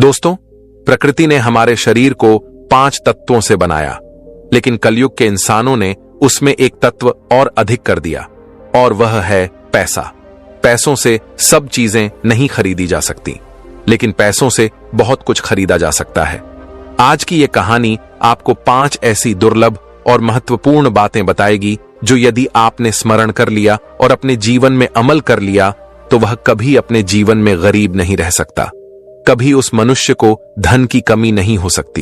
दोस्तों, प्रकृति ने हमारे शरीर को 5 तत्वों से बनाया, लेकिन कलयुग के इंसानों ने उसमें एक तत्व और अधिक कर दिया, और वह है पैसा। पैसों से सब चीजें नहीं खरीदी जा सकती, लेकिन पैसों से बहुत कुछ खरीदा जा सकता है। आज की यह कहानी आपको 5 ऐसी दुर्लभ और महत्वपूर्ण बातें बताएगी जो यदि आपने स्मरण कर लिया और अपने जीवन में अमल कर लिया तो वह कभी अपने जीवन में गरीब नहीं रह सकता। कभी उस मनुष्य को धन की कमी नहीं हो सकती।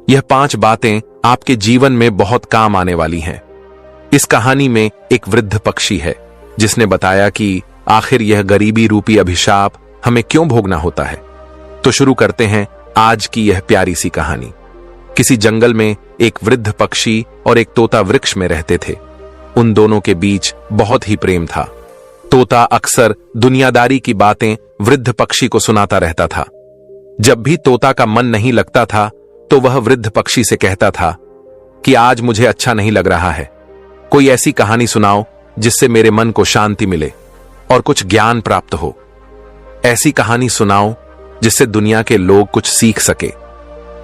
यह 5 बातें आपके जीवन में बहुत काम आने वाली हैं। इस कहानी में एक वृद्ध पक्षी है जिसने बताया कि आखिर यह गरीबी रूपी अभिशाप हमें क्यों भोगना होता है। तो शुरू करते हैं आज की यह प्यारी सी कहानी। किसी जंगल में एक वृद्ध पक्षी और एक तोता वृक्ष में रहते थे। उन दोनों के बीच बहुत ही प्रेम था। तोता अक्सर दुनियादारी की बातें वृद्ध पक्षी को सुनाता रहता था। जब भी तोता का मन नहीं लगता था तो वह वृद्ध पक्षी से कहता था कि आज मुझे अच्छा नहीं लग रहा है, कोई ऐसी कहानी सुनाओ जिससे मेरे मन को शांति मिले और कुछ ज्ञान प्राप्त हो। ऐसी कहानी सुनाओ जिससे दुनिया के लोग कुछ सीख सके,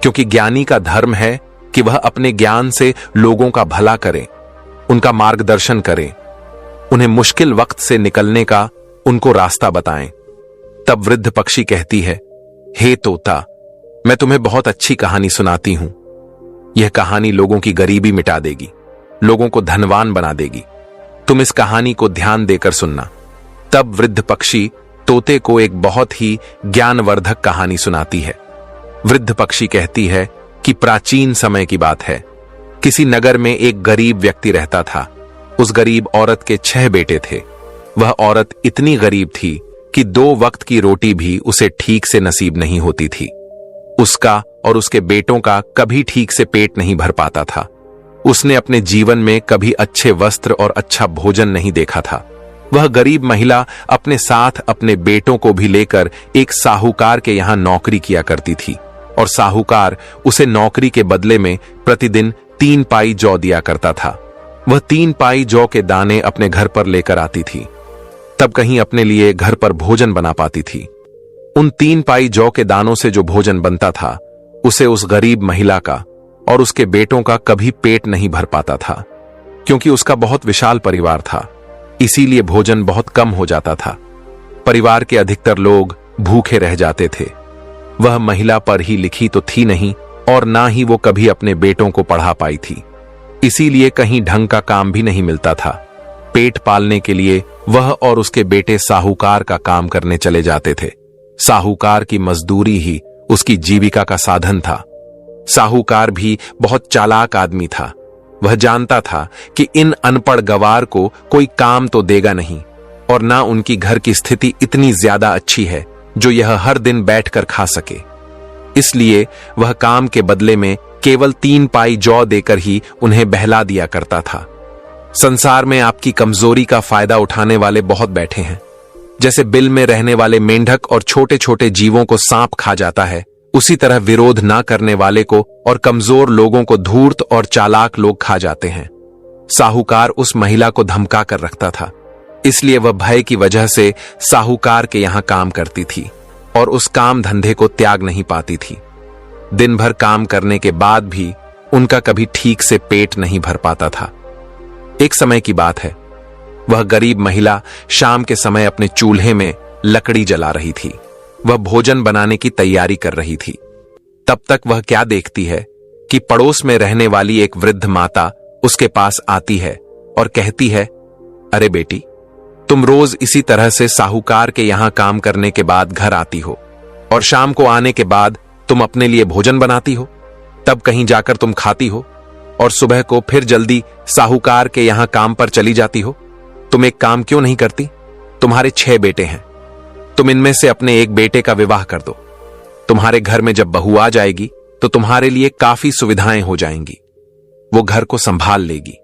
क्योंकि ज्ञानी का धर्म है कि वह अपने ज्ञान से लोगों का भला करे, उनका मार्गदर्शन करें, उन्हें मुश्किल वक्त से निकलने का उनको रास्ता बताएं। तब वृद्ध पक्षी कहती है, हे तोता, मैं तुम्हें बहुत अच्छी कहानी सुनाती हूं। यह कहानी लोगों की गरीबी मिटा देगी, लोगों को धनवान बना देगी। तुम इस कहानी को ध्यान देकर सुनना। तब वृद्ध पक्षी तोते को एक बहुत ही ज्ञानवर्धक कहानी सुनाती है। वृद्ध पक्षी कहती है कि प्राचीन समय की बात है। किसी नगर में एक गरीब व्यक्ति रहता था। उस गरीब औरत के 6 बेटे थे। वह औरत इतनी गरीब थी कि 2 वक्त की रोटी भी उसे ठीक से नसीब नहीं होती थी। उसका और उसके बेटों का कभी ठीक से पेट नहीं भर पाता था। उसने अपने जीवन में कभी अच्छे वस्त्र और अच्छा भोजन नहीं देखा था। वह गरीब महिला अपने साथ अपने बेटों को भी लेकर एक साहूकार के यहां नौकरी किया करती थी, और साहूकार उसे नौकरी के बदले में प्रतिदिन 3 पाई जौ दिया करता था। वह 3 पाई जौ के दाने अपने घर पर लेकर आती थी, तब कहीं अपने लिए घर पर भोजन बना पाती थी। उन 3 पाई जौ के दानों से जो भोजन बनता था उसे उस गरीब महिला का और उसके बेटों का कभी पेट नहीं भर पाता था, क्योंकि उसका बहुत विशाल परिवार था। इसीलिए भोजन बहुत कम हो जाता था। परिवार के अधिकतर लोग भूखे रह जाते थे। वह महिला पर ही लिखी तो थी नहीं, और ना ही वो कभी अपने बेटों को पढ़ा पाई थी। इसीलिए कहीं ढंग का काम भी नहीं मिलता था। पेट पालने के लिए वह और उसके बेटे साहूकार का काम करने चले जाते थे। साहूकार की मजदूरी ही उसकी जीविका का साधन था। साहूकार भी बहुत चालाक आदमी था। वह जानता था कि इन अनपढ़ गवार को कोई काम तो देगा नहीं, और ना उनकी घर की स्थिति इतनी ज्यादा अच्छी है जो यह हर दिन बैठकर खा सके। इसलिए वह काम के बदले में केवल 3 पाई जौ देकर ही उन्हें बहला दिया करता था। संसार में आपकी कमजोरी का फायदा उठाने वाले बहुत बैठे हैं। जैसे बिल में रहने वाले मेंढक और छोटे छोटे जीवों को सांप खा जाता है, उसी तरह विरोध ना करने वाले को और कमजोर लोगों को धूर्त और चालाक लोग खा जाते हैं। साहूकार उस महिला को धमका कर रखता था, इसलिए वह भय की वजह से साहूकार के यहां काम करती थी और उस काम धंधे को त्याग नहीं पाती थी। दिन भर काम करने के बाद भी उनका कभी ठीक से पेट नहीं भर पाता था। एक समय की बात है, वह गरीब महिला शाम के समय अपने चूल्हे में लकड़ी जला रही थी। वह भोजन बनाने की तैयारी कर रही थी। तब तक वह क्या देखती है कि पड़ोस में रहने वाली एक वृद्ध माता उसके पास आती है और कहती है, अरे बेटी, तुम रोज इसी तरह से साहूकार के यहां काम करने के बाद घर आती हो, और शाम को आने के बाद तुम अपने लिए भोजन बनाती हो, तब कहीं जाकर तुम खाती हो, और सुबह को फिर जल्दी साहूकार के यहां काम पर चली जाती हो। तुम एक काम क्यों नहीं करती? तुम्हारे 6 बेटे हैं, तुम इनमें से अपने एक बेटे का विवाह कर दो। तुम्हारे घर में जब बहू आ जाएगी तो तुम्हारे लिए काफी सुविधाएं हो जाएंगी। वो घर को संभाल लेगी।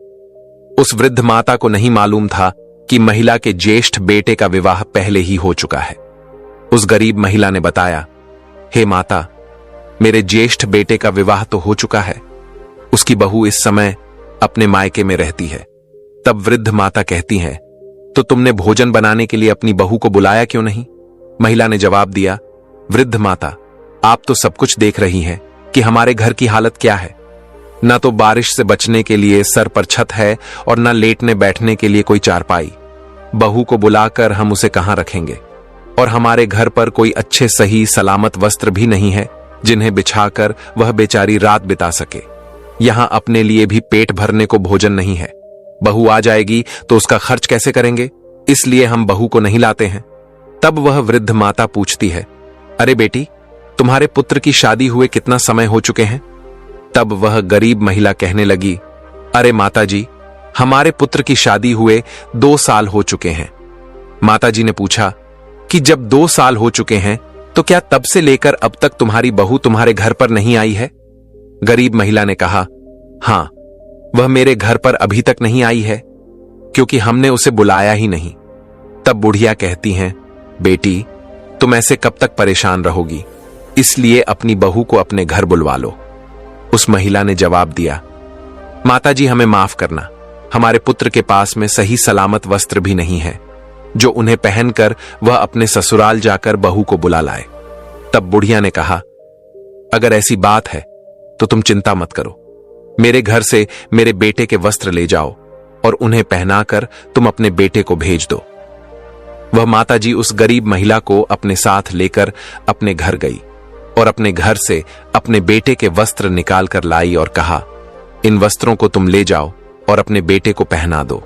उस वृद्ध माता को नहीं मालूम था कि महिला के ज्येष्ठ बेटे का विवाह पहले ही हो चुका है। उस गरीब महिला ने बताया, हे माता, मेरे ज्येष्ठ बेटे का विवाह तो हो चुका है, उसकी बहू इस समय अपने मायके में रहती है। तब वृद्ध माता कहती हैं, तो तुमने भोजन बनाने के लिए अपनी बहू को बुलाया क्यों नहीं? महिला ने जवाब दिया, वृद्ध माता, आप तो सब कुछ देख रही हैं कि हमारे घर की हालत क्या है। न तो बारिश से बचने के लिए सर पर छत है और न लेटने बैठने के लिए कोई चारपाई। बहू को बुलाकर हम उसे कहां रखेंगे? और हमारे घर पर कोई अच्छे सही सलामत वस्त्र भी नहीं है जिन्हें बिछाकर वह बेचारी रात बिता सके। यहां अपने लिए भी पेट भरने को भोजन नहीं है। बहू आ जाएगी तो उसका खर्च कैसे करेंगे? इसलिए हम बहू को नहीं लाते हैं। तब वह वृद्ध माता पूछती है, अरे बेटी, तुम्हारे पुत्र की शादी हुए कितना समय हो चुके हैं? तब वह गरीब महिला कहने लगी, अरे माता जी, हमारे पुत्र की शादी हुए 2 साल हो चुके हैं। माता जी ने पूछा कि जब 2 साल हो चुके हैं तो क्या तब से लेकर अब तक तुम्हारी बहू तुम्हारे घर पर नहीं आई है? गरीब महिला ने कहा, हां, वह मेरे घर पर अभी तक नहीं आई है क्योंकि हमने उसे बुलाया ही नहीं। तब बुढ़िया कहती हैं, बेटी, तुम ऐसे कब तक परेशान रहोगी? इसलिए अपनी बहू को अपने घर बुलवा लो। उस महिला ने जवाब दिया, माता जी, हमें माफ करना, हमारे पुत्र के पास में सही सलामत वस्त्र भी नहीं है जो उन्हें पहनकर वह अपने ससुराल जाकर बहू को बुला लाए। तब बुढ़िया ने कहा, अगर ऐसी बात है तो तुम चिंता मत करो, मेरे घर से मेरे बेटे के वस्त्र ले जाओ और उन्हें पहनाकर तुम अपने बेटे को भेज दो। वह माताजी उस गरीब महिला को अपने साथ लेकर अपने घर गई और अपने घर से अपने बेटे के वस्त्र निकाल कर लाई और कहा, इन वस्त्रों को तुम ले जाओ और अपने बेटे को पहना दो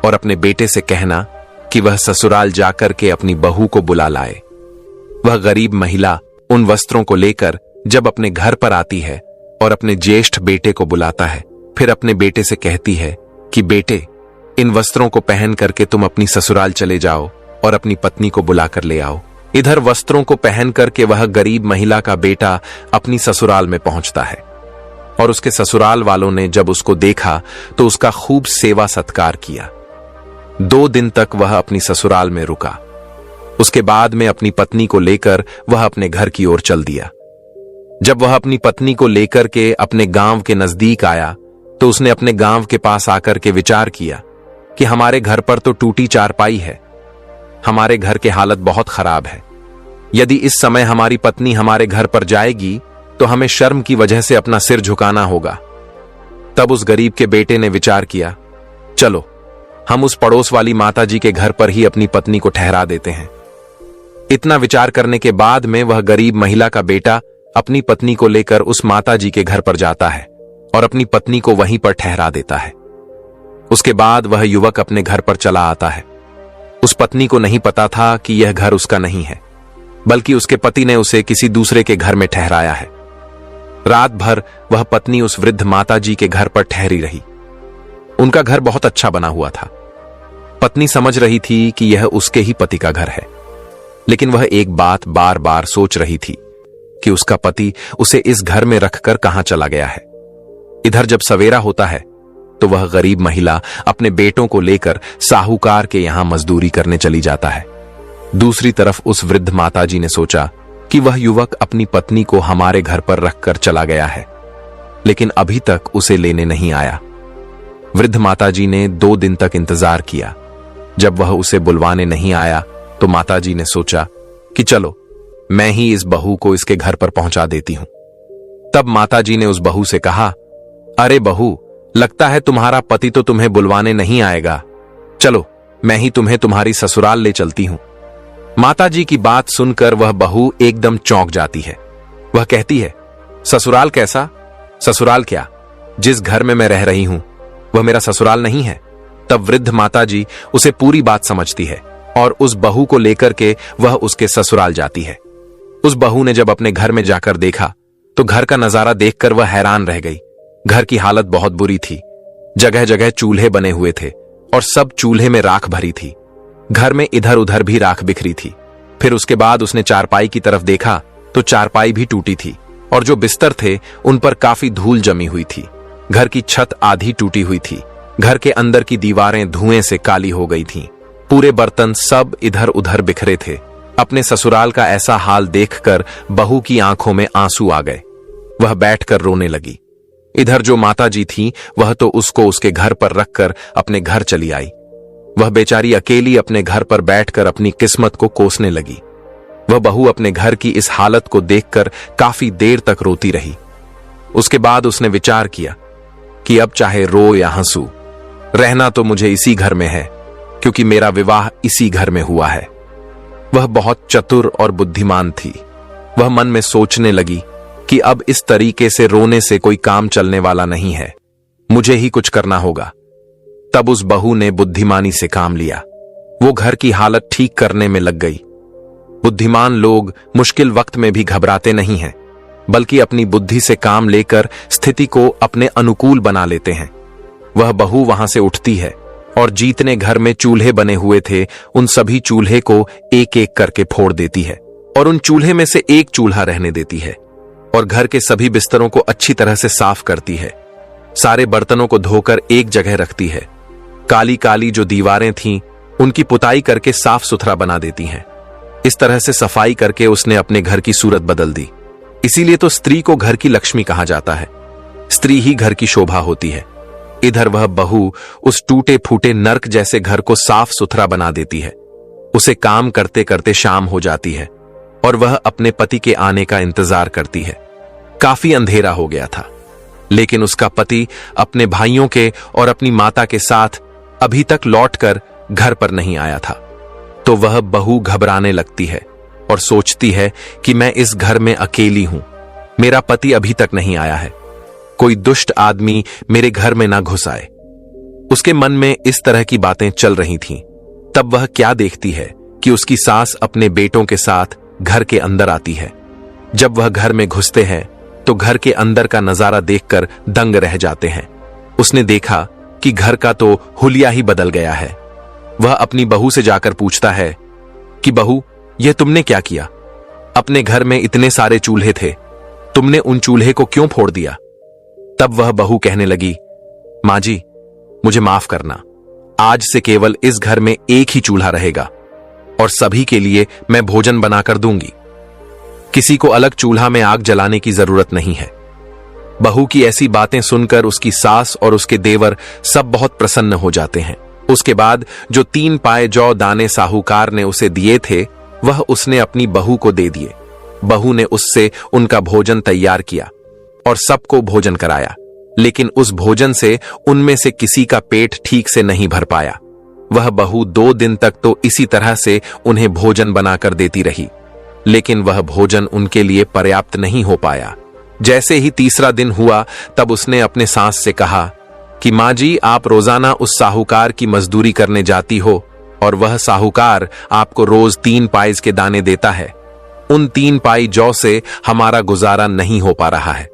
और अपने बेटे से कहना कि वह ससुराल जाकर के अपनी बहू को बुला लाए। वह गरीब महिला उन वस्त्रों को लेकर जब अपने घर पर आती है और अपने ज्येष्ठ बेटे को बुलाता है, फिर अपने बेटे से कहती है कि बेटे, इन वस्त्रों को पहन करके तुम अपनी ससुराल चले जाओ और अपनी पत्नी को बुलाकर ले आओ। इधर वस्त्रों को पहन करके वह गरीब महिला का बेटा अपनी ससुराल में पहुंचता है और उसके ससुराल वालों ने जब उसको देखा तो उसका खूब सेवा सत्कार किया। 2 दिन तक वह अपनी ससुराल में रुका। उसके बाद में अपनी पत्नी को लेकर वह अपने घर की ओर चल दिया। जब वह अपनी पत्नी को लेकर के अपने गांव के नजदीक आया तो उसने अपने गांव के पास आकर के विचार किया कि हमारे घर पर तो टूटी चारपाई है, हमारे घर की हालत बहुत खराब है। यदि इस समय हमारी पत्नी हमारे घर पर जाएगी तो हमें शर्म की वजह से अपना सिर झुकाना होगा। तब उस गरीब के बेटे ने विचार किया, चलो हम उस पड़ोस वाली माता जी के घर पर ही अपनी पत्नी को ठहरा देते हैं। इतना विचार करने के बाद में वह गरीब महिला का बेटा अपनी पत्नी को लेकर उस माता जी के घर पर जाता है और अपनी पत्नी को वहीं पर ठहरा देता है। उसके बाद वह युवक अपने घर पर चला आता है। उस पत्नी को नहीं पता था कि यह घर उसका नहीं है, बल्कि उसके पति ने उसे किसी दूसरे के घर में ठहराया है। रात भर वह पत्नी उस वृद्ध माता जी के घर पर ठहरी रही। उनका घर बहुत अच्छा बना हुआ था। पत्नी समझ रही थी कि यह उसके ही पति का घर है, लेकिन वह एक बात बार बार सोच रही थी कि उसका पति उसे इस घर में रखकर कहां चला गया है। इधर जब सवेरा होता है तो वह गरीब महिला अपने बेटों को लेकर साहूकार के यहां मजदूरी करने चली जाता है। दूसरी तरफ उस वृद्ध माताजी ने सोचा कि वह युवक अपनी पत्नी को हमारे घर पर रखकर चला गया है, लेकिन अभी तक उसे लेने नहीं आया। वृद्ध माताजी ने 2 दिन तक इंतजार किया। जब वह उसे बुलवाने नहीं आया तो माताजी ने सोचा कि चलो मैं ही इस बहू को इसके घर पर पहुंचा देती हूं। तब माताजी ने उस बहू से कहा, अरे बहू, लगता है तुम्हारा पति तो तुम्हें बुलवाने नहीं आएगा। चलो मैं ही तुम्हें तुम्हारी ससुराल ले चलती हूं। माताजी की बात सुनकर वह बहू एकदम चौंक जाती है। वह कहती है, ससुराल कैसा? ससुराल क्या? जिस घर में मैं रह रही हूं वह मेरा ससुराल नहीं है। तब वृद्ध माताजी उसे पूरी बात समझती है और उस बहू को लेकर के वह उसके ससुराल जाती है। उस बहू ने जब अपने घर में जाकर देखा तो घर का नजारा देखकर वह हैरान रह गई। घर की हालत बहुत बुरी थी। जगह जगह चूल्हे बने हुए थे और सब चूल्हे में राख भरी थी। घर में इधर उधर भी राख बिखरी थी। फिर उसके बाद उसने चारपाई की तरफ देखा तो चारपाई भी टूटी थी और जो बिस्तर थे उन पर काफी धूल जमी हुई थी। घर की छत आधी टूटी हुई थी। घर के अंदर की दीवारें धुएं से काली हो गई थीं। पूरे बर्तन सब इधर उधर बिखरे थे। अपने ससुराल का ऐसा हाल देखकर बहू की आंखों में आंसू आ गए। वह बैठकर रोने लगी। इधर जो माताजी थी वह तो उसको उसके घर पर रखकर अपने घर चली आई। वह बेचारी अकेली अपने घर पर बैठकर अपनी किस्मत को कोसने लगी। वह बहू अपने घर की इस हालत को देखकर काफी देर तक रोती रही। उसके बाद उसने विचार किया कि अब चाहे रो या हंसू, रहना तो मुझे इसी घर में है, क्योंकि मेरा विवाह इसी घर में हुआ है। वह बहुत चतुर और बुद्धिमान थी। वह मन में सोचने लगी कि अब इस तरीके से रोने से कोई काम चलने वाला नहीं है, मुझे ही कुछ करना होगा। तब उस बहू ने बुद्धिमानी से काम लिया। वो घर की हालत ठीक करने में लग गई। बुद्धिमान लोग मुश्किल वक्त में भी घबराते नहीं हैं, बल्कि अपनी बुद्धि से काम लेकर स्थिति को अपने अनुकूल बना लेते हैं। वह बहू वहां से उठती है और जितने घर में चूल्हे बने हुए थे उन सभी चूल्हे को एक एक करके फोड़ देती है और उन चूल्हे में से एक चूल्हा रहने देती है और घर के सभी बिस्तरों को अच्छी तरह से साफ करती है। सारे बर्तनों को धोकर एक जगह रखती है। काली काली जो दीवारें थीं उनकी पुताई करके साफ सुथरा बना देती हैं। इस तरह से सफाई करके उसने अपने घर की सूरत बदल दी। इसीलिए तो स्त्री को घर की लक्ष्मी कहा जाता है। स्त्री ही घर की शोभा होती है। इधर वह बहू उस टूटे फूटे नर्क जैसे घर को साफ सुथरा बना देती है। उसे काम करते करते शाम हो जाती है और वह अपने पति के आने का इंतजार करती है। काफी अंधेरा हो गया था, लेकिन उसका पति अपने भाइयों के और अपनी माता के साथ अभी तक लौटकर घर पर नहीं आया था। तो वह बहू घबराने लगती है और सोचती है कि मैं इस घर में अकेली हूं, मेरा पति अभी तक नहीं आया है, कोई दुष्ट आदमी मेरे घर में ना घुस आए। उसके मन में इस तरह की बातें चल रही थीं। तब वह क्या देखती है कि उसकी सास अपने बेटों के साथ घर के अंदर आती है। जब वह घर में घुसते हैं तो घर के अंदर का नजारा देखकर दंग रह जाते हैं। उसने देखा कि घर का तो हुलिया ही बदल गया है। वह अपनी बहू से जाकर पूछता है कि बहू, यह तुमने क्या किया? अपने घर में इतने सारे चूल्हे थे, तुमने उन चूल्हे को क्यों फोड़ दिया? तब वह बहू कहने लगी, मां जी, मुझे माफ करना, आज से केवल इस घर में एक ही चूल्हा रहेगा और सभी के लिए मैं भोजन बनाकर दूंगी। किसी को अलग चूल्हा में आग जलाने की जरूरत नहीं है। बहू की ऐसी बातें सुनकर उसकी सास और उसके देवर सब बहुत प्रसन्न हो जाते हैं। उसके बाद जो 3 पाए जौ दाने साहूकार ने उसे दिए थे वह उसने अपनी बहू को दे दिए। बहू ने उससे उनका भोजन तैयार किया और सबको भोजन कराया, लेकिन उस भोजन से उनमें से किसी का पेट ठीक से नहीं भर पाया। वह बहू 2 दिन तक तो इसी तरह से उन्हें भोजन बनाकर देती रही, लेकिन वह भोजन उनके लिए पर्याप्त नहीं हो पाया। जैसे ही तीसरा दिन हुआ तब उसने अपने सास से कहा कि मां जी, आप रोजाना उस साहूकार की मजदूरी करने जाती हो और वह साहूकार आपको रोज 3 पाइज के दाने देता है। उन 3 पाई जौ से हमारा गुजारा नहीं हो पा रहा है।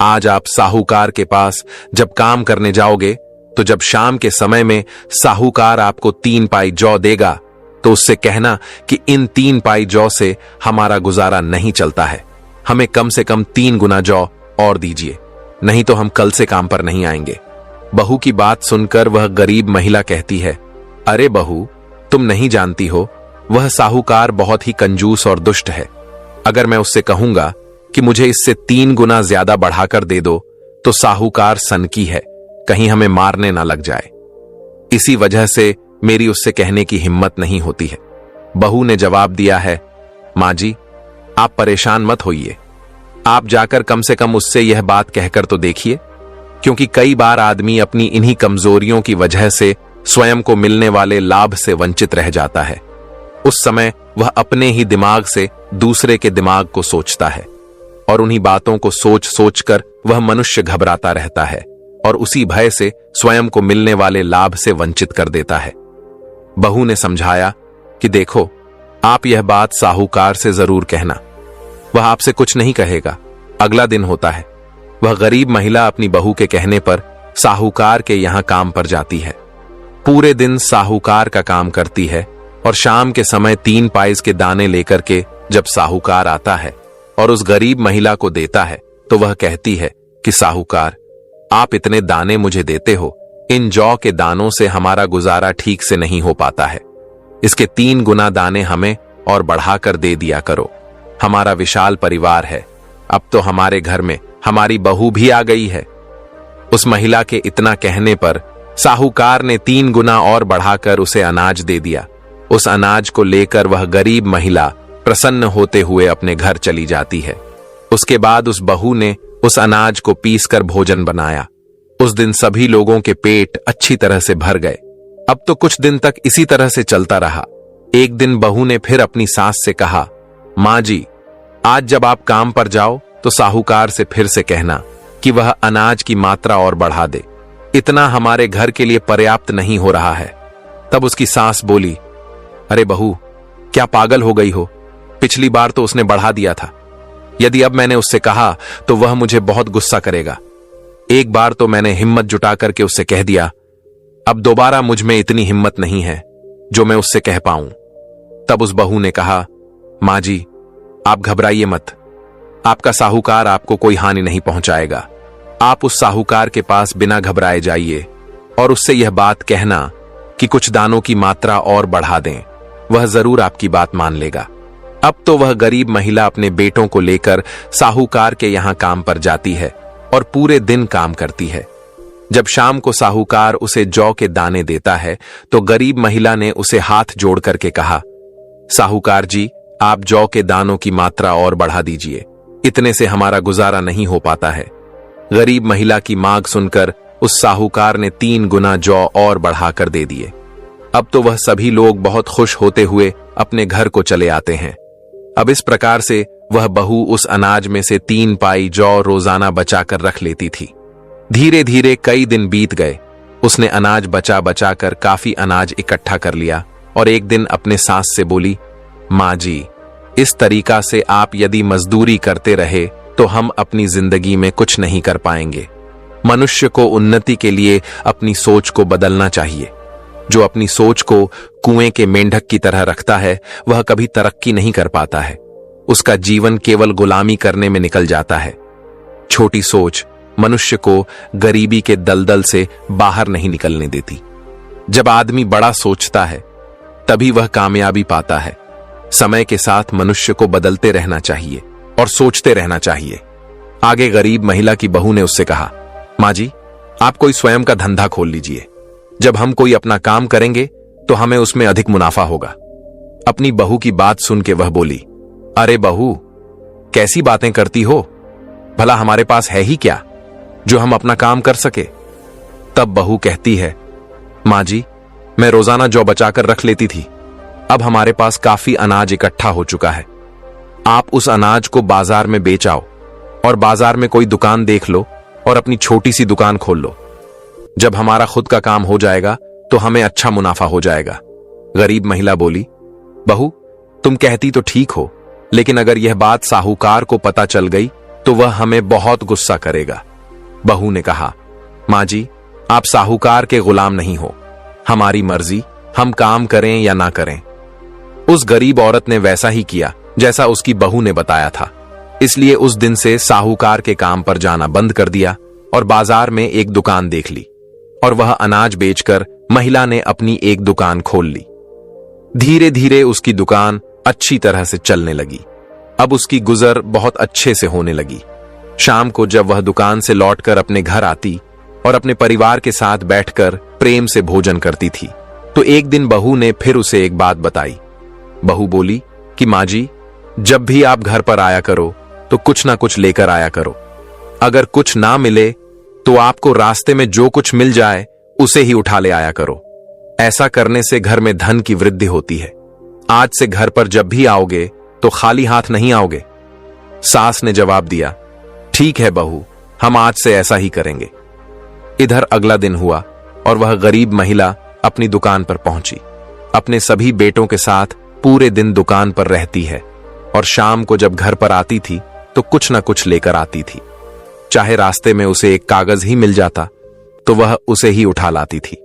आज आप साहूकार के पास जब काम करने जाओगे तो जब शाम के समय में साहूकार आपको 3 पाई जौ देगा तो उससे कहना कि इन 3 पाई जौ से हमारा गुजारा नहीं चलता है, हमें कम से कम 3 गुना जौ और दीजिए, नहीं तो हम कल से काम पर नहीं आएंगे। बहू की बात सुनकर वह गरीब महिला कहती है, अरे बहू, तुम नहीं जानती हो, वह साहूकार बहुत ही कंजूस और दुष्ट है। अगर मैं उससे कहूंगा कि मुझे इससे 3 गुना ज्यादा बढ़ाकर दे दो तो साहूकार सनकी है, कहीं हमें मारने ना लग जाए। इसी वजह से मेरी उससे कहने की हिम्मत नहीं होती है। बहू ने जवाब दिया है, मां जी, आप परेशान मत होइए, आप जाकर कम से कम उससे यह बात कहकर तो देखिए, क्योंकि कई बार आदमी अपनी इन्हीं कमजोरियों की वजह से स्वयं को मिलने वाले लाभ से वंचित रह जाता है। उस समय वह अपने ही दिमाग से दूसरे के दिमाग को सोचता है और उन्हीं बातों को सोच सोचकर वह मनुष्य घबराता रहता है और उसी भय से स्वयं को मिलने वाले लाभ से वंचित कर देता है। बहू ने समझाया कि देखो, आप यह बात साहूकार से जरूर कहना, वह आपसे कुछ नहीं कहेगा। अगला दिन होता है। वह गरीब महिला अपनी बहू के कहने पर साहूकार के यहां काम पर जाती है। पूरे दिन साहूकार का काम करती है और शाम के समय 3 पाइज के दाने लेकर के जब साहूकार आता है और उस गरीब महिला को देता है तो वह कहती है कि साहूकार, आप इतने दाने मुझे देते हो, इन जौ के दानों से हमारा गुजारा ठीक से नहीं हो पाता है, इसके 3 गुना दाने हमें और बढ़ाकर दे दिया करो। हमारा विशाल परिवार है, अब तो हमारे घर में हमारी बहू भी आ गई है। उस महिला के इतना कहने पर साहूकार ने 3 गुना और बढ़ाकर उसे अनाज दे दिया। उस अनाज को लेकर वह गरीब महिला प्रसन्न होते हुए अपने घर चली जाती है। उसके बाद उस बहू ने उस अनाज को पीसकर भोजन बनाया। उस दिन सभी लोगों के पेट अच्छी तरह से भर गए। अब तो कुछ दिन तक इसी तरह से चलता रहा। एक दिन बहू ने फिर अपनी सास से कहा, माँ जी, आज जब आप काम पर जाओ तो साहूकार से फिर से कहना कि वह अनाज की मात्रा और बढ़ा दे। इतना हमारे घर के लिए पर्याप्त नहीं हो रहा है। तब उसकी सास बोली, अरे बहू, क्या पागल हो गई हो? पिछली बार तो उसने बढ़ा दिया था। यदि अब मैंने उससे कहा तो वह मुझे बहुत गुस्सा करेगा। एक बार तो मैंने हिम्मत जुटा करके उससे कह दिया, अब दोबारा मुझ में इतनी हिम्मत नहीं है जो मैं उससे कह पाऊं। तब उस बहू ने कहा, माँ जी, आप घबराइए मत। आपका साहूकार आपको कोई हानि नहीं पहुंचाएगा। आप उस साहूकार के पास बिना घबराए जाइए और उससे यह बात कहना कि कुछ दानों की मात्रा और बढ़ा दें। वह जरूर आपकी बात मान लेगा। अब तो वह गरीब महिला अपने बेटों को लेकर साहूकार के यहां काम पर जाती है और पूरे दिन काम करती है। जब शाम को साहूकार उसे जौ के दाने देता है तो गरीब महिला ने उसे हाथ जोड़ करके कहा, साहूकार जी, आप जौ के दानों की मात्रा और बढ़ा दीजिए। इतने से हमारा गुजारा नहीं हो पाता है। गरीब महिला की मांग सुनकर उस साहूकार ने 3 गुना जौ और बढ़ाकर दे दिए। अब तो वह सभी लोग बहुत खुश होते हुए अपने घर को चले आते हैं। अब इस प्रकार से वह बहू उस अनाज में से 3 पाई जौ रोजाना बचाकर रख लेती थी। धीरे धीरे कई दिन बीत गए। उसने अनाज बचा बचा कर काफी अनाज इकट्ठा कर लिया और एक दिन अपने सास से बोली, माँ जी, इस तरीका से आप यदि मजदूरी करते रहे तो हम अपनी जिंदगी में कुछ नहीं कर पाएंगे। मनुष्य को उन्नति के लिए अपनी सोच को बदलना चाहिए। जो अपनी सोच को कुएं के मेंढक की तरह रखता है वह कभी तरक्की नहीं कर पाता है। उसका जीवन केवल गुलामी करने में निकल जाता है। छोटी सोच मनुष्य को गरीबी के दलदल से बाहर नहीं निकलने देती। जब आदमी बड़ा सोचता है तभी वह कामयाबी पाता है। समय के साथ मनुष्य को बदलते रहना चाहिए और सोचते रहना चाहिए। आगे गरीब महिला की बहू ने उससे कहा, माँ जी, आप कोई स्वयं का धंधा खोल लीजिए। जब हम कोई अपना काम करेंगे तो हमें उसमें अधिक मुनाफा होगा। अपनी बहू की बात सुन के वह बोली, अरे बहू, कैसी बातें करती हो? भला हमारे पास है ही क्या जो हम अपना काम कर सके? तब बहू कहती है, माँ जी, मैं रोजाना जौ बचाकर रख लेती थी। अब हमारे पास काफी अनाज इकट्ठा हो चुका है। आप उस अनाज को बाजार में बेच आओ और बाजार में कोई दुकान देख लो और अपनी छोटी सी दुकान खोल लो। जब हमारा खुद का काम हो जाएगा तो हमें अच्छा मुनाफा हो जाएगा। गरीब महिला बोली, बहू, तुम कहती तो ठीक हो, लेकिन अगर यह बात साहूकार को पता चल गई तो वह हमें बहुत गुस्सा करेगा। बहू ने कहा, माँ जी, आप साहूकार के गुलाम नहीं हो। हमारी मर्जी, हम काम करें या ना करें। उस गरीब औरत ने वैसा ही किया जैसा उसकी बहू ने बताया था। इसलिए उस दिन से साहूकार के काम पर जाना बंद कर दिया और बाजार में एक दुकान देख ली और वह अनाज बेचकर महिला ने अपनी एक दुकान खोल ली। धीरे धीरे उसकी दुकान अच्छी तरह से चलने लगी। अब उसकी गुजर बहुत अच्छे से होने लगी। शाम को जब वह दुकान से लौटकर अपने घर आती और अपने परिवार के साथ बैठकर प्रेम से भोजन करती थी तो एक दिन बहू ने फिर उसे एक बात बताई। बहू बोली कि माँ जी, जब भी आप घर पर आया करो तो कुछ ना कुछ लेकर आया करो। अगर कुछ ना मिले तो आपको रास्ते में जो कुछ मिल जाए उसे ही उठा ले आया करो। ऐसा करने से घर में धन की वृद्धि होती है। आज से घर पर जब भी आओगे तो खाली हाथ नहीं आओगे। सास ने जवाब दिया, ठीक है बहू, हम आज से ऐसा ही करेंगे। इधर अगला दिन हुआ और वह गरीब महिला अपनी दुकान पर पहुंची। अपने सभी बेटों के साथ पूरे दिन दुकान पर रहती है और शाम को जब घर पर आती थी तो कुछ ना कुछ लेकर आती थी। चाहे रास्ते में उसे एक कागज ही मिल जाता तो वह उसे ही उठा लाती थी।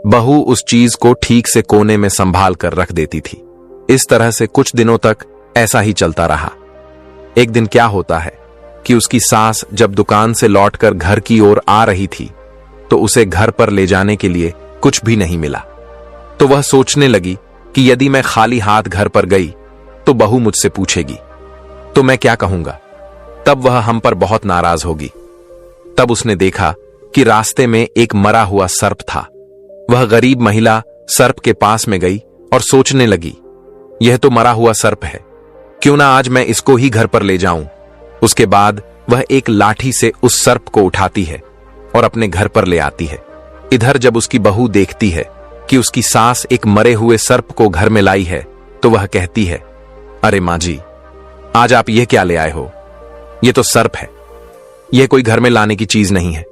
बहू उस चीज को ठीक से कोने में संभाल कर रख देती थी। इस तरह से कुछ दिनों तक ऐसा ही चलता रहा। एक दिन क्या होता है कि उसकी सास जब दुकान से लौटकर घर की ओर आ रही थी तो उसे घर पर ले जाने के लिए कुछ भी नहीं मिला। तो वह सोचने लगी कि यदि मैं खाली हाथ घर पर गई तो बहू मुझसे पूछेगी तो मैं क्या कहूंगा। तब वह हम पर बहुत नाराज होगी। तब उसने देखा कि रास्ते में एक मरा हुआ सर्प था। वह गरीब महिला सर्प के पास में गई और सोचने लगी, यह तो मरा हुआ सर्प है, क्यों ना आज मैं इसको ही घर पर ले जाऊं। उसके बाद वह एक लाठी से उस सर्प को उठाती है और अपने घर पर ले आती है। इधर जब उसकी बहू देखती है कि उसकी सास एक मरे हुए सर्प को घर में लाई है तो वह कहती है, अरे माँ जी, आज आप ये क्या ले आए हो? ये तो सर्प है, यह कोई घर में लाने की चीज नहीं है।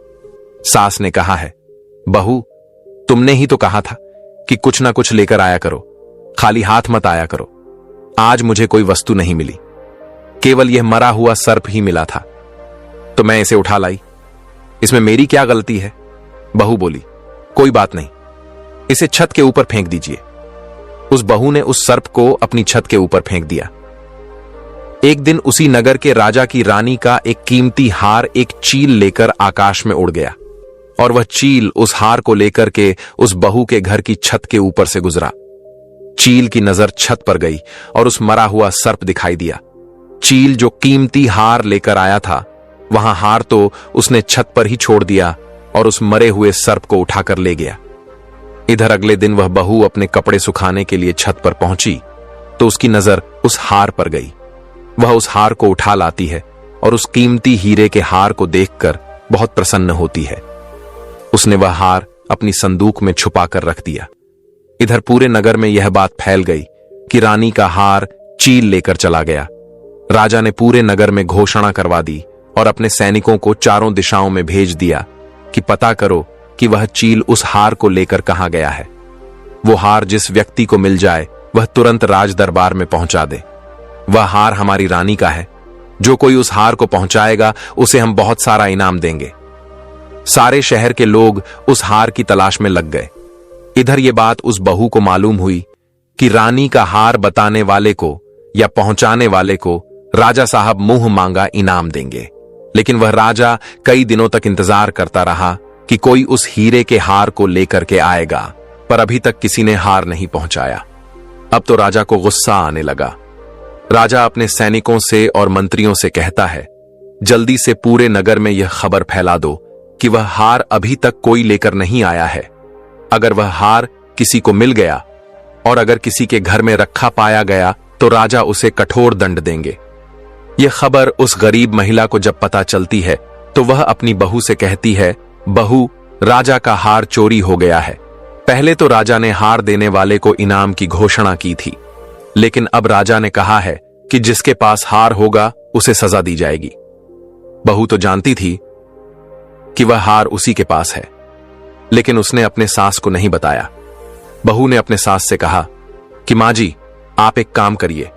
सास ने कहा है, बहू, तुमने ही तो कहा था कि कुछ ना कुछ लेकर आया करो, खाली हाथ मत आया करो। आज मुझे कोई वस्तु नहीं मिली, केवल यह मरा हुआ सर्प ही मिला था, तो मैं इसे उठा लाई। इसमें मेरी क्या गलती है? बहू बोली, कोई बात नहीं, इसे छत के ऊपर फेंक दीजिए। उस बहू ने उस सर्प को अपनी छत के ऊपर फेंक दिया। एक दिन उसी नगर के राजा की रानी का एक कीमती हार एक चील लेकर आकाश में उड़ गया और वह चील उस हार को लेकर के उस बहू के घर की छत के ऊपर से गुजरा। चील की नजर छत पर गई और उस मरा हुआ सर्प दिखाई दिया। चील जो कीमती हार लेकर आया था, वहां हार तो उसने छत पर ही छोड़ दिया और उस मरे हुए सर्प को उठाकर ले गया। इधर अगले दिन वह बहू अपने कपड़े सुखाने के लिए छत पर पहुंची तो उसकी नजर उस हार पर गई। वह उस हार को उठा लाती है और उस कीमती हीरे के हार को देखकर बहुत प्रसन्न होती है। उसने वह हार अपनी संदूक में छुपा कर रख दिया। इधर पूरे नगर में यह बात फैल गई कि रानी का हार चील लेकर चला गया। राजा ने पूरे नगर में घोषणा करवा दी और अपने सैनिकों को चारों दिशाओं में भेज दिया कि पता करो कि वह चील उस हार को लेकर कहां गया है। वो हार जिस व्यक्ति को मिल जाए वह तुरंत राज दरबार में पहुंचा दे। वह हार हमारी रानी का है, जो कोई उस हार को पहुंचाएगा उसे हम बहुत सारा इनाम देंगे। सारे शहर के लोग उस हार की तलाश में लग गए। इधर ये बात उस बहू को मालूम हुई कि रानी का हार बताने वाले को या पहुंचाने वाले को राजा साहब मुंह मांगा इनाम देंगे। लेकिन वह राजा कई दिनों तक इंतजार करता रहा कि कोई उस हीरे के हार को लेकर के आएगा, पर अभी तक किसी ने हार नहीं पहुंचाया। अब तो राजा को गुस्सा आने लगा। राजा अपने सैनिकों से और मंत्रियों से कहता है, जल्दी से पूरे नगर में यह खबर फैला दो कि वह हार अभी तक कोई लेकर नहीं आया है। अगर वह हार किसी को मिल गया और अगर किसी के घर में रखा पाया गया तो राजा उसे कठोर दंड देंगे। यह खबर उस गरीब महिला को जब पता चलती है तो वह अपनी बहू से कहती है, बहू, राजा का हार चोरी हो गया है। पहले तो राजा ने हार देने वाले को इनाम की घोषणा की थी, लेकिन अब राजा ने कहा है कि जिसके पास हार होगा उसे सजा दी जाएगी। बहू तो जानती थी कि वह हार उसी के पास है, लेकिन उसने अपने सास को नहीं बताया। बहू ने अपने सास से कहा कि मां जी, आप एक काम करिए,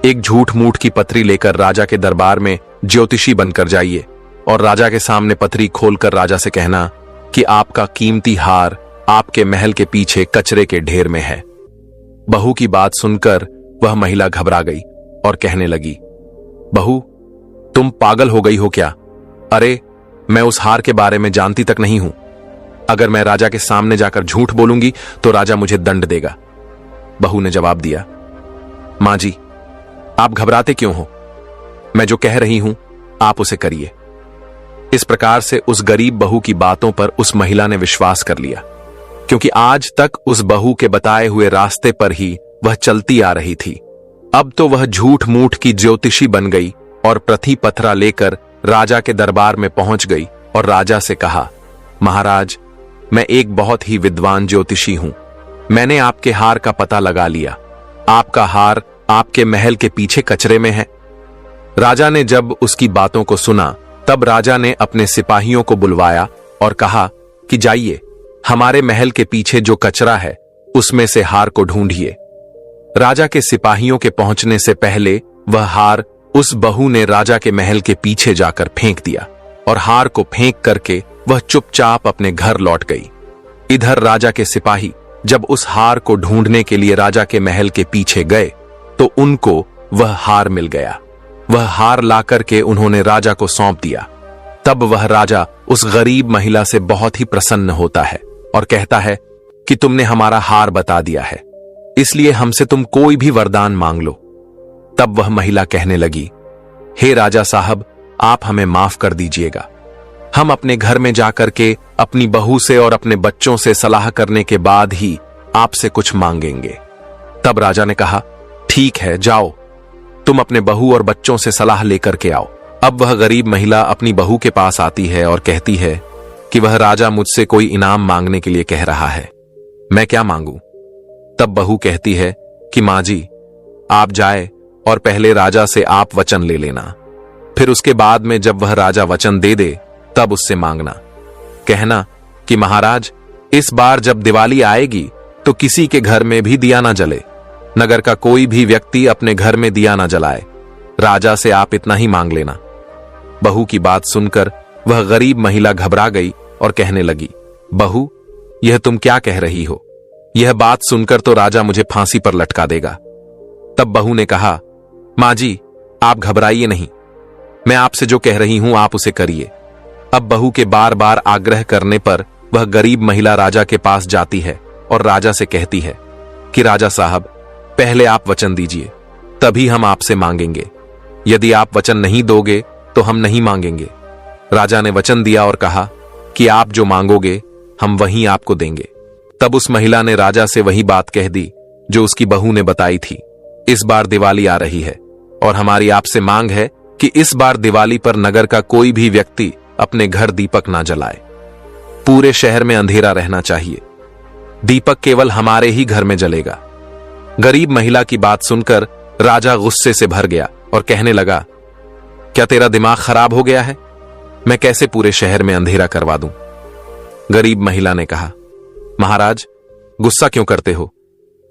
एक झूठ मूठ की पत्री लेकर राजा के दरबार में ज्योतिषी बनकर जाइए और राजा के सामने पत्री खोलकर राजा से कहना कि आपका कीमती हार आपके महल के पीछे कचरे के ढेर में है। बहू की बात सुनकर वह महिला घबरा गई और कहने लगी, बहू, तुम पागल हो गई हो क्या? अरे, मैं उस हार के बारे में जानती तक नहीं हूं। अगर मैं राजा के सामने जाकर झूठ बोलूंगी तो राजा मुझे दंड देगा। बहू ने जवाब दिया, मां जी, आप घबराते क्यों हो? मैं जो कह रही हूं आप उसे करिए। इस प्रकार से उस गरीब बहू की बातों पर उस महिला ने विश्वास कर लिया, क्योंकि आज तक उस बहू के बताए हुए रास्ते पर ही वह चलती आ रही थी। अब तो वह झूठ मूठ की ज्योतिषी बन गई और प्रथि पत्रा लेकर राजा के दरबार में पहुंच गई और राजा से कहा, महाराज, मैं एक बहुत ही विद्वान ज्योतिषी हूं। मैंने आपके हार का पता लगा लिया। आपका हार आपके महल के पीछे कचरे में है। राजा ने जब उसकी बातों को सुना तब राजा ने अपने सिपाहियों को बुलवाया और कहा कि जाइए, हमारे महल के पीछे जो कचरा है उसमें से हार को ढूंढिए। राजा के सिपाहियों के पहुंचने से पहले वह हार उस बहू ने राजा के महल के पीछे जाकर फेंक दिया और हार को फेंक करके वह चुपचाप अपने घर लौट गई। इधर राजा के सिपाही जब उस हार को ढूंढने के लिए राजा के महल के पीछे गए तो उनको वह हार मिल गया। वह हार लाकर के उन्होंने राजा को सौंप दिया। तब वह राजा उस गरीब महिला से बहुत ही प्रसन्न होता है और कहता है कि तुमने हमारा हार बता दिया है, इसलिए हमसे तुम कोई भी वरदान मांग लो। तब वह महिला कहने लगी, हे राजा साहब, आप हमें माफ कर दीजिएगा। हम अपने घर में जाकर के अपनी बहू से और अपने बच्चों से सलाह करने के बाद ही आपसे कुछ मांगेंगे। तब राजा ने कहा, ठीक है, जाओ। तुम अपने बहू और बच्चों से सलाह लेकर के आओ। अब वह गरीब महिला अपनी बहू के पास आती है और कहती है कि वह राजा मुझसे कोई इनाम मांगने के लिए कह रहा है, मैं क्या मांगू? तब बहू कहती है कि मां जी, आप जाए और पहले राजा से आप वचन ले लेना, फिर उसके बाद में जब वह राजा वचन दे दे तब उससे मांगना। कहना कि महाराज, इस बार जब दिवाली आएगी तो किसी के घर में भी दिया ना जले, नगर का कोई भी व्यक्ति अपने घर में दिया ना जलाए, राजा से आप इतना ही मांग लेना। बहू की बात सुनकर वह गरीब महिला घबरा गई और कहने लगी, बहू, यह तुम क्या कह रही हो? यह बात सुनकर तो राजा मुझे फांसी पर लटका देगा। तब बहू ने कहा, मां जी, आप घबराइए नहीं, मैं आपसे जो कह रही हूं आप उसे करिए। अब बहू के बार बार आग्रह करने पर वह गरीब महिला राजा के पास जाती है और राजा से कहती है कि राजा साहब, पहले आप वचन दीजिए, तभी हम आपसे मांगेंगे। यदि आप वचन नहीं दोगे तो हम नहीं मांगेंगे। राजा ने वचन दिया और कहा कि आप जो मांगोगे हम वहीं आपको देंगे। तब उस महिला ने राजा से वही बात कह दी जो उसकी बहू ने बताई थी। इस बार दिवाली आ रही है और हमारी आपसे मांग है कि इस बार दिवाली पर नगर का कोई भी व्यक्ति अपने घर दीपक ना जलाए। पूरे शहर में अंधेरा रहना चाहिए, दीपक केवल हमारे ही घर में जलेगा। गरीब महिला की बात सुनकर राजा गुस्से से भर गया और कहने लगा, क्या तेरा दिमाग खराब हो गया है? मैं कैसे पूरे शहर में अंधेरा करवा दूं? गरीब महिला ने कहा, महाराज, गुस्सा क्यों करते हो?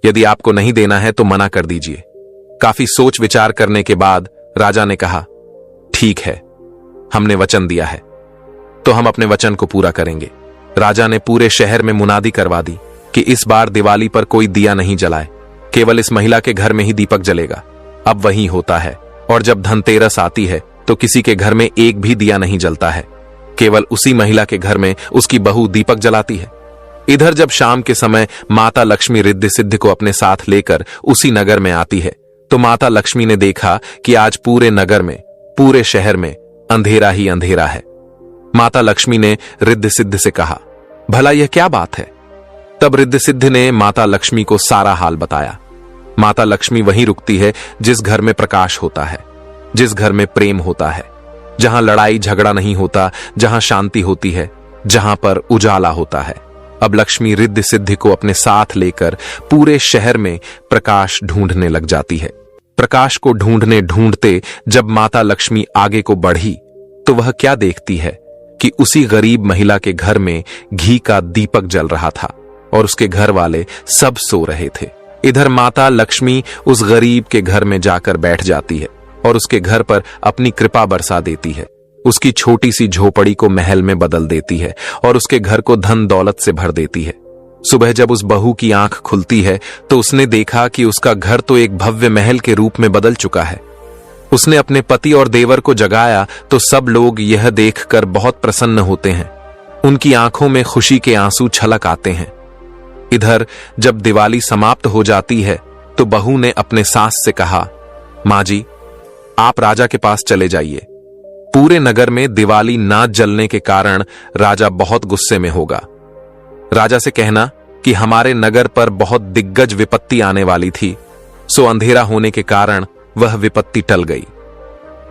यदि आपको नहीं देना है तो मना कर दीजिए। काफी सोच विचार करने के बाद राजा ने कहा, ठीक है, हमने वचन दिया है तो हम अपने वचन को पूरा करेंगे। राजा ने पूरे शहर में मुनादी करवा दी कि इस बार दिवाली पर कोई दिया नहीं जलाए, केवल इस महिला के घर में ही दीपक जलेगा। अब वही होता है, और जब धनतेरस आती है तो किसी के घर में एक भी दिया नहीं जलता है, केवल उसी महिला के घर में उसकी बहू दीपक जलाती है। इधर जब शाम के समय माता लक्ष्मी रिद्धि सिद्धि को अपने साथ लेकर उसी नगर में आती है तो माता लक्ष्मी ने देखा कि आज पूरे नगर में, पूरे शहर में अंधेरा ही अंधेरा है। माता लक्ष्मी ने रिद्धि सिद्धि से कहा, भला यह क्या बात है? तब रिद्धि सिद्धि ने माता लक्ष्मी को सारा हाल बताया। माता लक्ष्मी वहीं रुकती है जिस घर में प्रकाश होता है, जिस घर में प्रेम होता है, जहां लड़ाई झगड़ा नहीं होता, जहां शांति होती है, जहां पर उजाला होता है। अब लक्ष्मी रिद्धि सिद्धि को अपने साथ लेकर पूरे शहर में प्रकाश ढूंढने लग जाती है। प्रकाश को ढूंढने ढूंढते जब माता लक्ष्मी आगे को बढ़ी तो वह क्या देखती है कि उसी गरीब महिला के घर में घी का दीपक जल रहा था और उसके घर वाले सब सो रहे थे। इधर माता लक्ष्मी उस गरीब के घर में जाकर बैठ जाती है और उसके घर पर अपनी कृपा बरसा देती है। उसकी छोटी सी झोपड़ी को महल में बदल देती है और उसके घर को धन दौलत से भर देती है। सुबह जब उस बहू की आंख खुलती है तो उसने देखा कि उसका घर तो एक भव्य महल के रूप में बदल चुका है। उसने अपने पति और देवर को जगाया तो सब लोग यह देखकर बहुत प्रसन्न होते हैं। उनकी आंखों में खुशी के आंसू छलक आते हैं। इधर जब दिवाली समाप्त हो जाती है तो बहू ने अपने सास से कहा, मां जी, आप राजा के पास चले जाइए। पूरे नगर में दिवाली ना जलने के कारण राजा बहुत गुस्से में होगा। राजा से कहना कि हमारे नगर पर बहुत दिग्गज विपत्ति आने वाली थी, सो अंधेरा होने के कारण वह विपत्ति टल गई।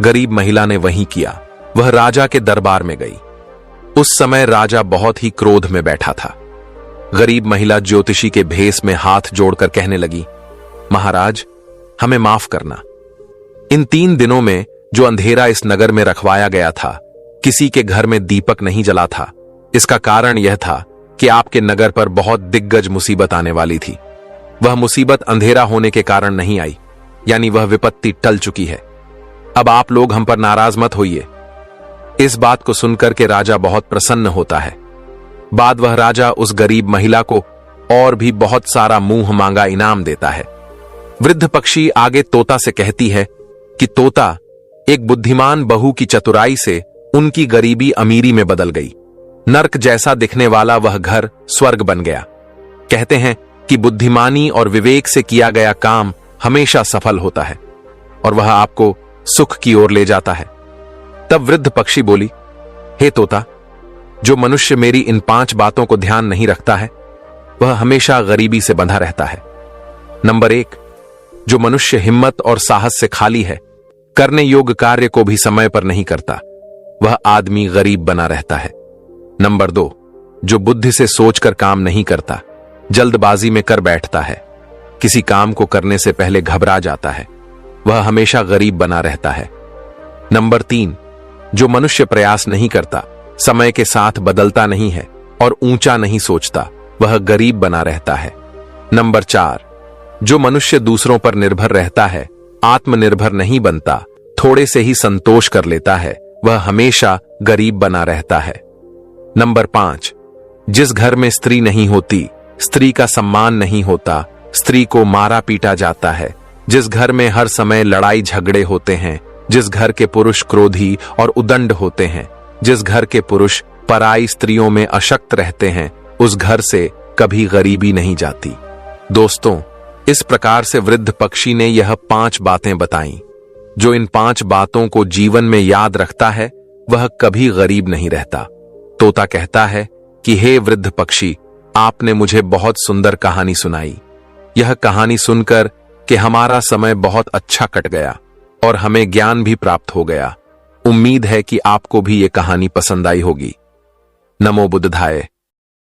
गरीब महिला ने वही किया, वह राजा के दरबार में गई। उस समय राजा बहुत ही क्रोध में बैठा था। गरीब महिला ज्योतिषी के भेष में हाथ जोड़कर कहने लगी, महाराज, हमें माफ करना। इन 3 दिनों में जो अंधेरा इस नगर में रखवाया गया था, किसी के घर में दीपक नहीं जला था। इसका कारण यह था कि आपके नगर पर बहुत दिग्गज मुसीबत आने वाली थी। वह मुसीबत अंधेरा होने के कारण नहीं आई, यानी वह विपत्ति टल चुकी है। अब आप लोग हम पर नाराज मत होइए। इस बात को सुनकर के राजा बहुत प्रसन्न होता है। बाद वह राजा उस गरीब महिला को और भी बहुत सारा मुंह मांगा इनाम देता है। वृद्ध पक्षी आगे तोता से कहती है कि तोता, एक बुद्धिमान बहू की चतुराई से उनकी गरीबी अमीरी में बदल गई। नर्क जैसा दिखने वाला वह घर स्वर्ग बन गया। कहते हैं कि बुद्धिमानी और विवेक से किया गया काम हमेशा सफल होता है और वह आपको सुख की ओर ले जाता है। तब वृद्ध पक्षी बोली, हे तोता, जो मनुष्य मेरी इन 5 बातों को ध्यान नहीं रखता है वह हमेशा गरीबी से बंधा रहता है। नंबर 1, जो मनुष्य हिम्मत और साहस से खाली है, करने योग्य कार्य को भी समय पर नहीं करता, वह आदमी गरीब बना रहता है। नंबर 2, जो बुद्धि से सोचकर काम नहीं करता, जल्दबाजी में कर बैठता है, किसी काम को करने से पहले घबरा जाता है, वह हमेशा गरीब बना रहता है। नंबर 3, जो मनुष्य प्रयास नहीं करता, समय के साथ बदलता नहीं है और ऊंचा नहीं सोचता, वह गरीब बना रहता है। नंबर 4, जो मनुष्य दूसरों पर निर्भर रहता है, आत्मनिर्भर नहीं बनता, थोड़े से ही संतोष कर लेता है, वह हमेशा गरीब बना रहता है। नंबर 5, जिस घर में स्त्री नहीं होती, स्त्री का सम्मान नहीं होता, स्त्री को मारा पीटा जाता है। जिस घर में हर समय लड़ाई झगड़े होते हैं, जिस घर के पुरुष क्रोधी और उदंड होते हैं, जिस घर के पुरुष पराई स्त्रियों में अशक्त रहते हैं, उस घर से कभी गरीबी नहीं जाती। दोस्तों, इस प्रकार से वृद्ध पक्षी ने यह 5 बातें बताईं। जो इन 5 बातों को जीवन में याद रखता है, वह कभी गरीब नहीं रहता। तोता कहता है कि हे वृद्ध पक्षी, आपने मुझे बहुत सुंदर कहानी सुनाई। यह कहानी सुनकर कि हमारा समय बहुत अच्छा कट गया और हमें ज्ञान भी प्राप्त हो गया। उम्मीद है कि आपको भी ये कहानी पसंद आई होगी। नमो बुद्धाय।